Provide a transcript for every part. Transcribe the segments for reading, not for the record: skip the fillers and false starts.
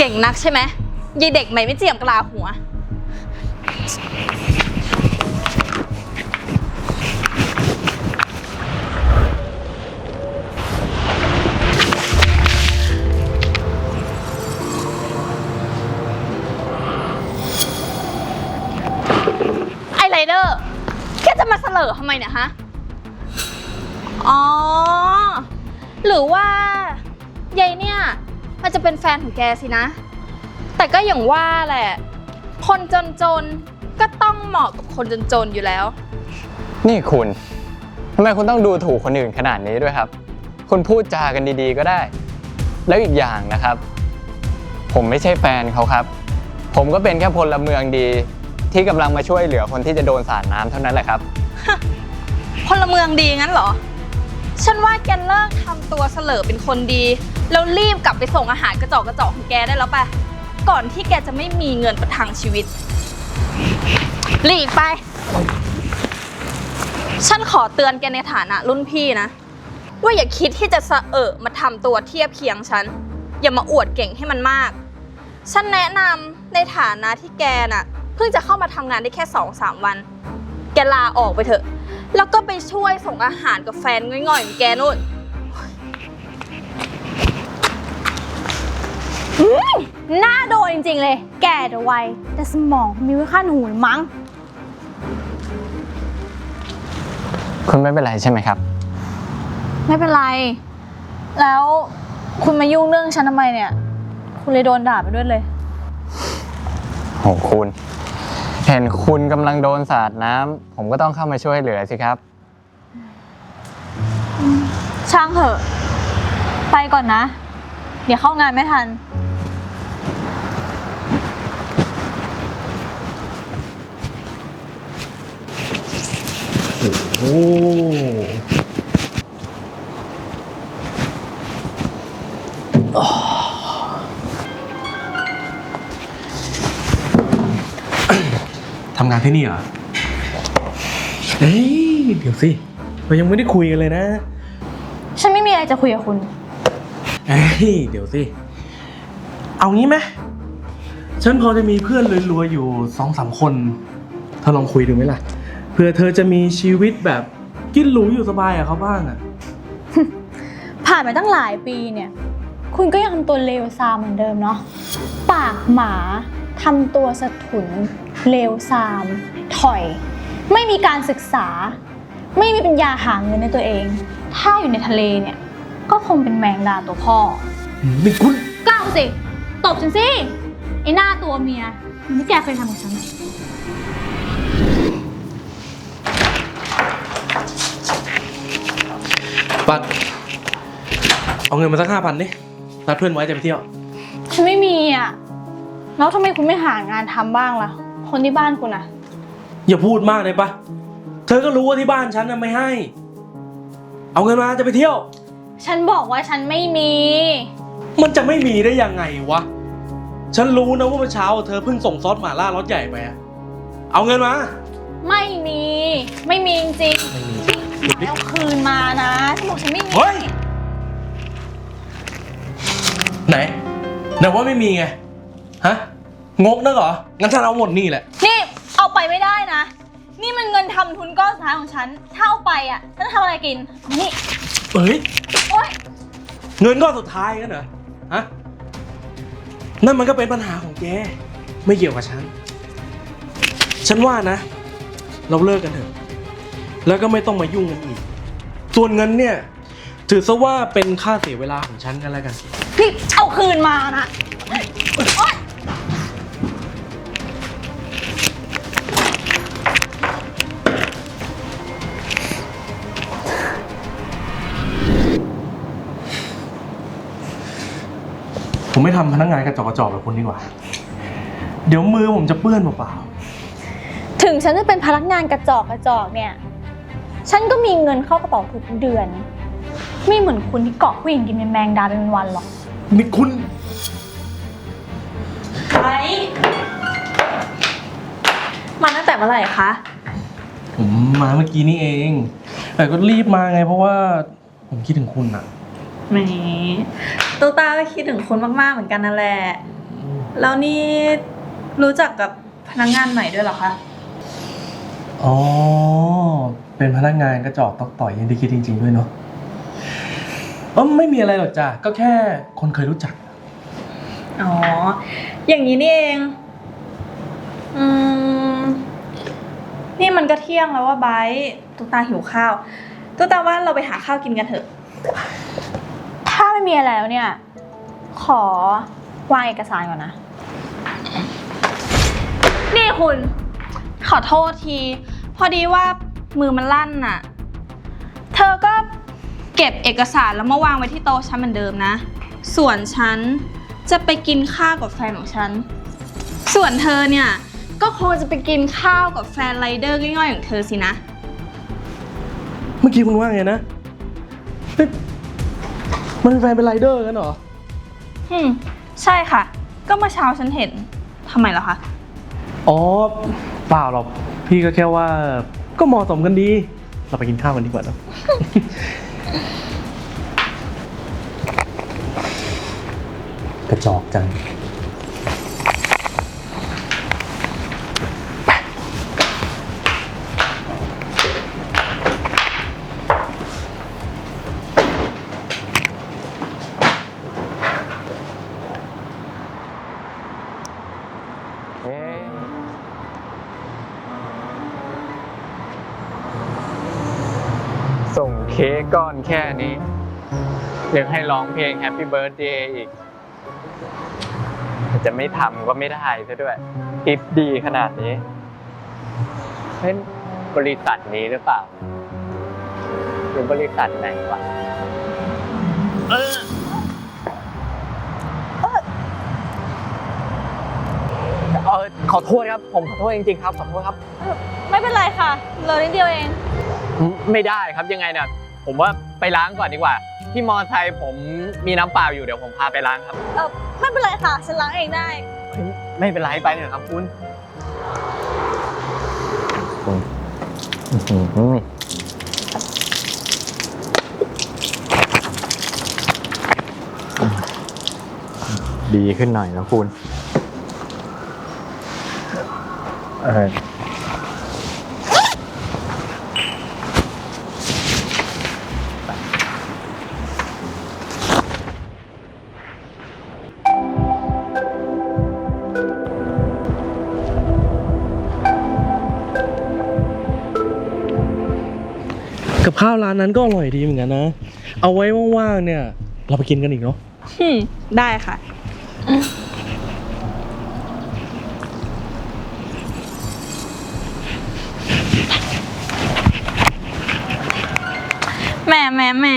เก่งนักใช่ไหมยายเด็กใหม่ไม่เจียมกะลาหัวไอไรเดอร์แค่จะมาเสลอทำไมเนี่ยฮะอ๋อหรือว่ายายเนี่ยมันจะเป็นแฟนของแกสินะแต่ก็อย่างว่าแหละคนจนๆก็ต้องเหมาะกับคนจนๆอยู่แล้วนี่คุณทำไมคุณต้องดูถูกคนอื่นขนาดนี้ด้วยครับคุณพูดจากันดีๆก็ได้แล้วอีกอย่างนะครับผมไม่ใช่แฟนเขาครับผมก็เป็นแค่พลเมืองดีที่กำลังมาช่วยเหลือคนที่จะโดนสาดน้ำเท่านั้นแหละครับ พลเมืองดีงั้นเหรอฉันว่าแกเลิกทำตัวเสลอเป็นคนดีแล้วรีบกลับไปส่งอาหารกระจอกของแกได้แล้วป่ะก่อนที่แกจะไม่มีเงินประทังชีวิตหลีกไปฉันขอเตือนแกในฐานะรุ่นพี่นะว่าอย่าคิดที่จะมาทำตัวเทียบเคียงฉันอย่ามาอวดเก่งให้มันมากฉันแนะนำในฐานะที่แกน่ะเพิ่งจะเข้ามาทำงานได้แค่ 2-3 วันแกลาออกไปเถอะแล้วก็ไปช่วยส่งอาหารกับแฟนง่อยๆของแกนู่นหน้าโดนจริงๆเลยแก่แต่วัยแต่สมองมีไว้ขั้นหูมั้งคุณไม่เป็นไรใช่ไหมครับไม่เป็นไรแล้วคุณมายุ่งเรื่องฉันทำไมเนี่ยคุณเลยโดนด่าไปด้วยเลยโหคุณเห็นคุณกำลังโดนสาดน้ำผมก็ต้องเข้ามาช่วยเหลือสิครับช่างเถอะไปก่อนนะเดี๋ยวเข้างานไม่ทันโอ้ทำงานที่นี่เหรอเฮ้ยเดี๋ยวสิเรายังไม่ได้คุยกันเลยนะฉันไม่มีอะไรจะคุยกับคุณเฮ้ยเดี๋ยวสิเอางี้ไหมฉันพอจะมีเพื่อนรวยๆอยู่ 2-3 คนเธอลองคุยดูไหมล่ะเพื่อเธอจะมีชีวิตแบบกินหรูอยู่สบายกับเขาบ้างอ่ะ ผ่านมาตั้งหลายปีเนี่ยคุณก็ยังทำตัวเลวทรามเหมือนเดิมเนาะปากหมาทำตัวสะถุนเลวทรามถอยไม่มีการศึกษาไม่มีปัญญาหาเงินในตัวเองถ้าอยู่ในทะเลเนี่ยก็คงเป็นแมงดาตัวพ่อนี่คุณก้าวสิตบฉันสิไอ้หน้าตัวเมียมันที่แกเคยทำกับฉันปัดเอาเงินมาสัก5,000ดินัดเพื่อนไว้จะไปเที่ยวฉันไม่มีอ่ะแล้วทำไมคุณไม่หางานทำบ้างล่ะคนที่บ้านคุณอ่ะอย่าพูดมากเลยปะเธอก็รู้ว่าที่บ้านฉันน่ะไม่ให้เอาเงินมาจะไปเที่ยวฉันบอกว่าฉันไม่มีมันจะไม่มีได้ยังไงวะฉันรู้นะว่าเมื่อเช้าเธอเพิ่งส่งซอสหม่าล่ารถใหญ่ไปเอาเงินมาไม่มีจริงๆเอาคืนมานะฉันบอกฉันไม่มีไหนว่าไม่มีไงฮะงกนะเหรองั้นฉันเอาหมดนี่แหละนี่เอาไปไม่ได้นะนี่มันเงินทำทุนก้อนสุดท้ายของฉันถ้าเอาไปอ่ะฉันจะทำอะไรกินนี่เฮ้ยโอ๊ยเงินก้อนสุดท้ายกันเหรอฮะนั่นมันก็เป็นปัญหาของแกไม่เกี่ยวกับฉันว่านะเราเลิกกันเถอะแล้วก็ไม่ต้องมายุ่งกันอีกส่วนเงินเนี่ยถือซะว่าเป็นค่าเสียเวลาของฉันกันแล้วกันพี่เอาคืนมานะผมไม่ทำพนักงานกระจอกแบบคุณดีกว่าเดี๋ยวมือผมจะเปื้อนเปล่าๆถึงฉันจะเป็นพนักงานกระจอกเนี่ยฉันก็มีเงินเข้ากระเป๋าทุกเดือนไม่เหมือนคุณที่เกาะผู้หญิงกินเป็นแมงดาเป็นวันหรอกนี่คุณไปมาตั้งแต่เมื่อไหร่คะผมมาเมื่อกี้นี่เองแต่ก็รีบมาไงเพราะว่าผมคิดถึงคุณอะ แหมตุ๊กตาก็คิดถึงคุณมากๆเหมือนกันนั่นแหละ แล้วนี่รู้จักกับพนักงานใหม่ด้วยเหรอคะ อ๋อ เป็นพนักงานกระจอกตอกต่อยอย่างที่คิดจริงๆด้วยเนาะไม่มีอะไรหรอกจ้ะ ก็แค่คนเคยรู้จัก อ๋อ อย่างนี้นี่เอง นี่มันก็เที่ยงแล้วว่าไบร์ทตุ๊กตาหิวข้าว ตุ๊กตาว่าเราไปหาข้าวกินกันเถอะ ถ้าไม่มีอะไรแล้วเนี่ย ขอวางเอกสารก่อนนะ นี่คุณ ขอโทษที พอดีว่ามือมันลั่นน่ะ เธอก็เก็บเอกสารแล้วมาวางไว้ที่โต๊ะฉันเหมือนเดิมนะ ส่วนฉันจะไปกินข้าวกับแฟนของฉัน ส่วนเธอเนี่ยก็คงจะไปกินข้าวกับแฟนไรเดอร์ง่อยๆของเธอสินะ เมื่อกี้คุณว่าไงนะเฮ้ยมันเป็นแฟนเป็นไรเดอร์กันเหรอ ใช่ค่ะ ก็เมื่อเช้าฉันเห็น ทำไมล่ะคะ อ๋อ เปล่าหรอก พี่ก็แค่ว่าก็เหมาะสมกันดี เราไปกินข้าวกันดีกว่าเนอะ กระจอกจัง ส่งเค้กก้อนแค่นี้ยังให้ร้องเพลง Happy Birthday อีกแต่จะไม่ทำก็ไม่ได้ซะด้วยติปดีขนาดนี้เป็นบริษัทนี้หรือเปล่าหรือบริษัทไหนวะขอโทษครับผมขอโทษจริงๆครับขอโทษครับ ไม่เป็นไรค่ะเลยนิดเดียวเอง ไม่ได้ครับยังไงเนี่ยผมว่าไปล้างก่อนดีกว่าที่มอไซค์ผมมีน้ำเปล่าอยู่เดี๋ยวผมพาไปล้างครับ ไม่เป็นไรค่ะ ฉันล้างเองได้ ไม่เป็นไรไปเถอะครับคุณดีขึ้นหน่อยนะคุณกับข้าวร้านนั้นก็อร่อยดีเหมือนกันนะ เอาไว้ว่างๆเนี่ย เราไปกินกันอีกเนาะ ได้ค่ะ แหม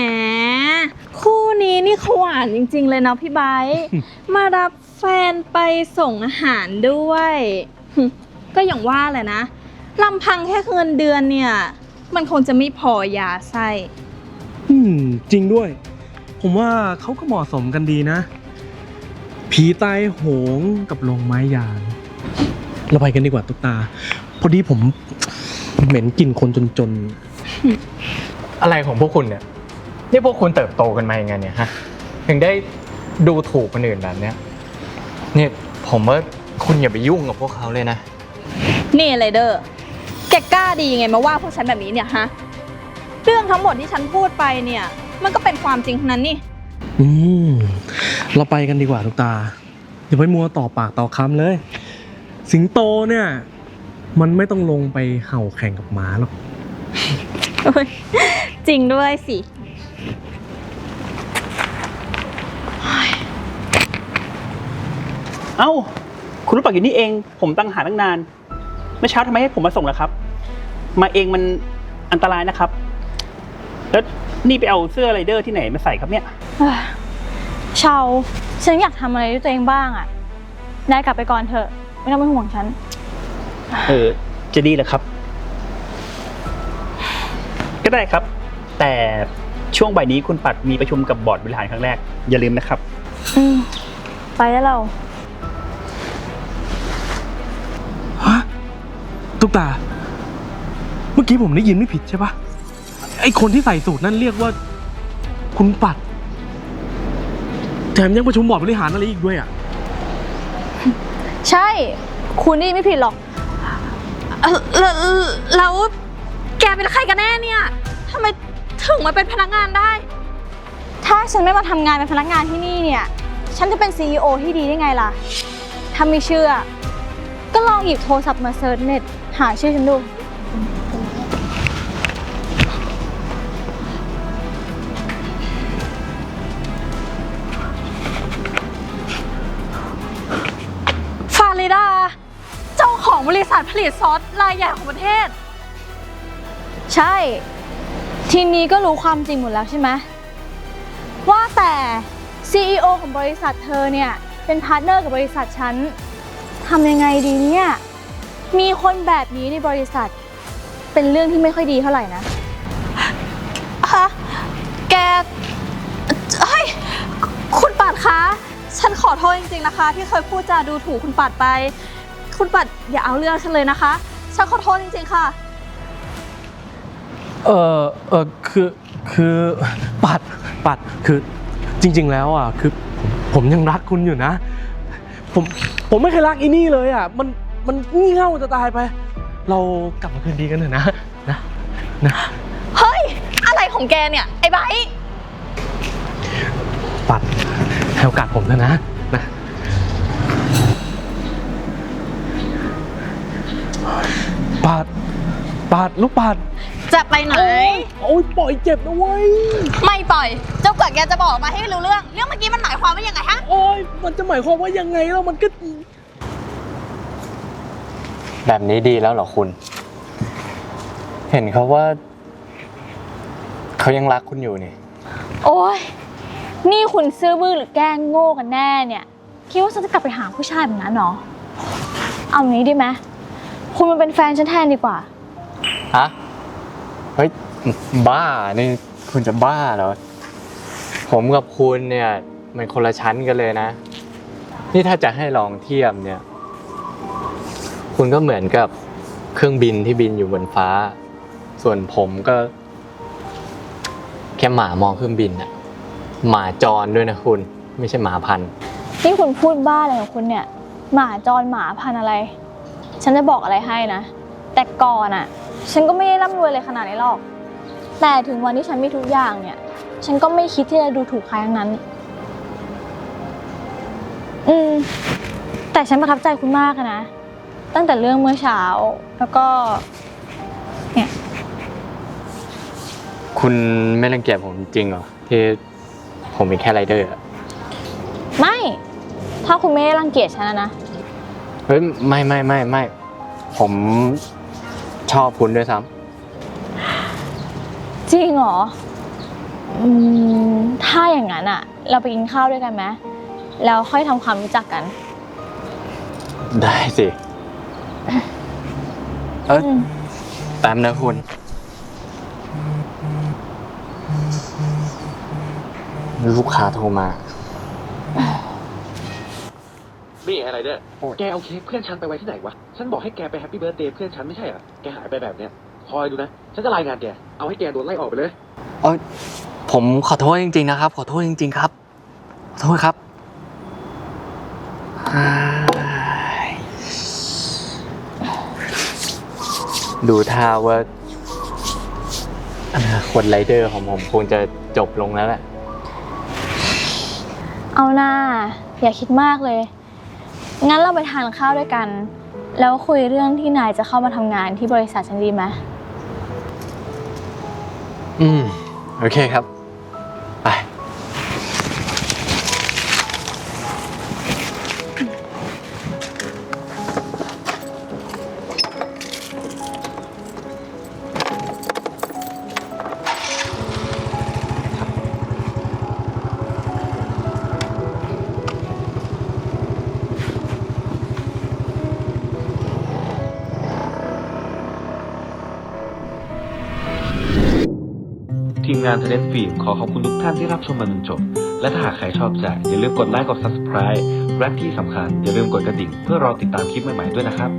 คู่นี้นี่เขาหวานจริงๆเลยเนาะพี่ไบร์ท มารับแฟนไปส่งอาหารด้วย ก็อย่างว่าแหละนะลำพังแค่เงินเดือนเนี่ย มันคงจะไม่พอยาไส้ จริงด้วย ผมว่าเขาก็เหมาะสมกันดีนะ ผีตายโหงกับโรงไม้ยาง เราไปกันดีกว่าตุ๊กตา พอดีผมเหม็นกลิ่นคนจน อะไรของพวกคุณเนี่ยนี่พวกคุณเติบโตกันมายังไงเนี่ยฮะถึงได้ดูถูกคนอื่นแบบเนี้ยเนี่ยผมว่าคุณอย่าไปยุ่งกับพวกเขาเลยนะ นี่ไรเดอร์แกกล้าดียังไงมาว่าพวกฉันแบบนี้เนี่ยฮะ เรื่องทั้งหมดที่ฉันพูดไปเนี่ย มันก็เป็นความจริงทั้งนั้นนี่ ๆเราไปกันดีกว่าตุ๊กตาอย่าไปมัวต่อปากต่อคำเลย สิงโตเนี่ย มันไม่ต้องลงไปเห่าแข่งกับหมาหรอก จริงด้วยสิ เอ้าคุณรู้ปักอยู่นี่เองผมตั้งหาตั้งนานเมื่อเช้าทำไมให้ผมมาส่งล่ะครับมาเองมันอันตรายนะครับแล้วนี่ไปเอาเสื้อไรเดอร์ที่ไหนมาใส่ครับเนี่ย เชาฉันอยากทำอะไรด้วยตัวเองบ้างอ่ะนายกลับไปก่อนเถอะ ไม่ต้องเป็นห่วงฉัน จะดีเหรอครับ ก็ได้ครับ แต่ช่วงบ่ายนี้คุณปัดมีประชุมกับบอร์ดบริหารครั้งแรกอย่าลืมนะครับ ไปแล้วเรา ตุ๊กตา เมื่อกี้ผมได้ยินไม่ผิดใช่ปะไอคนที่ใส่สูทนั่นเรียกว่า คุณปัดแถมยังประชุมบอร์ดบริหารอะไรอีกด้วยอ่ะ ใช่ คุณนี่ไม่ผิดหรอก แล้วแกเป็นใครกันแน่เนี่ยทำไมถึงมาเป็นพนักงานได้ ถ้าฉันไม่มาทำงานเป็นพนักงานที่นี่เนี่ย ฉันจะเป็น CEO ที่ดีได้ไงล่ะ ถ้าไม่เชื่อ ก็ลองหยิบโทรศัพท์มาเซิร์ชเน็ตหาชื่อฉันดู ฟาริดา เจ้าของบริษัทผลิตซอสรายใหญ่ของประเทศ ใช่ ทีนี้ก็รู้ความจริงหมดแล้วใช่ไหมว่าแต่ CEO ของบริษัทเธอเนี่ย เป็นพาร์ทเนอร์กับบริษัทฉันทำยังไงดีเนี่ย มีคนแบบนี้ในบริษัท เป็นเรื่องที่ไม่ค่อยดีเท่าไหร่นะ ฮะ แก เฮ้ย คุณปัดคะ ฉันขอโทษจริงๆนะคะ ที่เคยพูดจาดูถูกคุณปัดไป คุณปัดอย่าเอาเรื่องฉันเลยนะคะ ฉันขอโทษจริงๆค่ะ คือปัดคือจริงๆแล้วอ่ะคือผมยังรักคุณอยู่นะ ผมไม่เคยรักอีนี่เลยอ่ะมันงี่เง่าจะตายไป เรากลับมาคืนดีกันเถอะนะ เฮ้ย อะไรของแกเนี่ย ไอ้ไบร์ท ปัดให้โอกาสผมเถอะนะปัดลูกปัด จะไปไหน โอ้ยปล่อยเจ็บนะเว้ย ไม่ปล่อย เจ้าเกิดแกจะบอกมาให้รู้เรื่อง เรื่องเมื่อกี้มันหมายความว่ายังไงฮะ โอ้ยมันจะหมายความว่ายังไงแล้วมันก็ แบบนี้ดีแล้วเหรอคุณ เห็นเขาว่าเขายังรักคุณอยู่นี่ โอ้ยนี่คุณซื่อบื้อหรือแกล้งโง่กันแน่เนี่ย คิดว่าฉันจะกลับไปหาผู้ชายแบบนั้นเหรอ เอางี้ดีไหมคุณมาเป็นแฟนฉันแทนดีกว่า ฮะ เฮ้ย บ้า นี่คุณจะบ้าเหรอ ผมกับคุณเนี่ยมันคนละชั้นกันเลยนะ นี่ถ้าจะให้ลองเทียบเนี่ย คุณก็เหมือนกับเครื่องบินที่บินอยู่บนฟ้า ส่วนผมก็แค่หมามองเครื่องบินอะหมาจรด้วยนะคุณ ไม่ใช่หมาพันธุ์ นี่คุณพูดบ้าอะไรของคุณเนี่ย หมาจรหมาพันธุ์อะไร ฉันจะบอกอะไรให้นะ แต่ก่อนอ่ะ ฉันก็ไม่ได้ร่ำรวยเลยขนาดนี้หรอก แต่ถึงวันที่ฉันมีทุกอย่างเนี่ย ฉันก็ไม่คิดที่จะดูถูกใครทั้งนั้น แต่ฉันประทับใจคุณมากอะนะ ตั้งแต่เรื่องเมื่อเช้า แล้วก็ เนี่ย คุณไม่รังเกียจผมจริงเหรอที่ผมเป็นแค่ไรเดอร์อะ ไม่ ถ้าคุณไม่ได้รังเกียจฉันนะ เฮ้ยไม่ผมชอบคุณด้วยซ้ จริงเหรอ ถ้าอย่างนั้นอะเราไปกินข้าวด้วยกันไหม แล้วค่อยทำความรู้จักกัน ำได้สิแป๊บนะคุณลูกค้าโทรมา นี่อะไรเนี่ยแกเอาเค้กเพื่อนฉันไปไว้ที่ไหนวะ ฉันบอกให้แกไปแฮปปี้เบิร์ธเดย์เพื่อนฉันไม่ใช่เหรอ แกหายไปแบบเนี้ย คอยดูนะ ฉันจะรายงานแก เอาให้แกโดนไล่ออกไปเลย ผมขอโทษจริงๆนะครับ ขอโทษจริงๆครับ ขอโทษครับ ดูท่าว่าอนาคตไรเดอร์ของผมคงจะจบลงแล้วแหละ เอาหน้าอย่าคิดมากเลย งั้นเราไปทานข้าวด้วยกัน แล้วคุยเรื่องที่นายจะเข้ามาทำงานที่บริษัทฉันดีไหม โอเคครับ ไป ทีมงาน Talent Film ขอขอบคุณทุกท่านที่รับชมมาจนจบ และถ้าหากใครชอบใจอย่าลืมกดไลค์ กด Subscribe และที่สำคัญอย่าลืมกดกระดิ่งเพื่อรอติดตามคลิปใหม่ๆด้วยนะครับ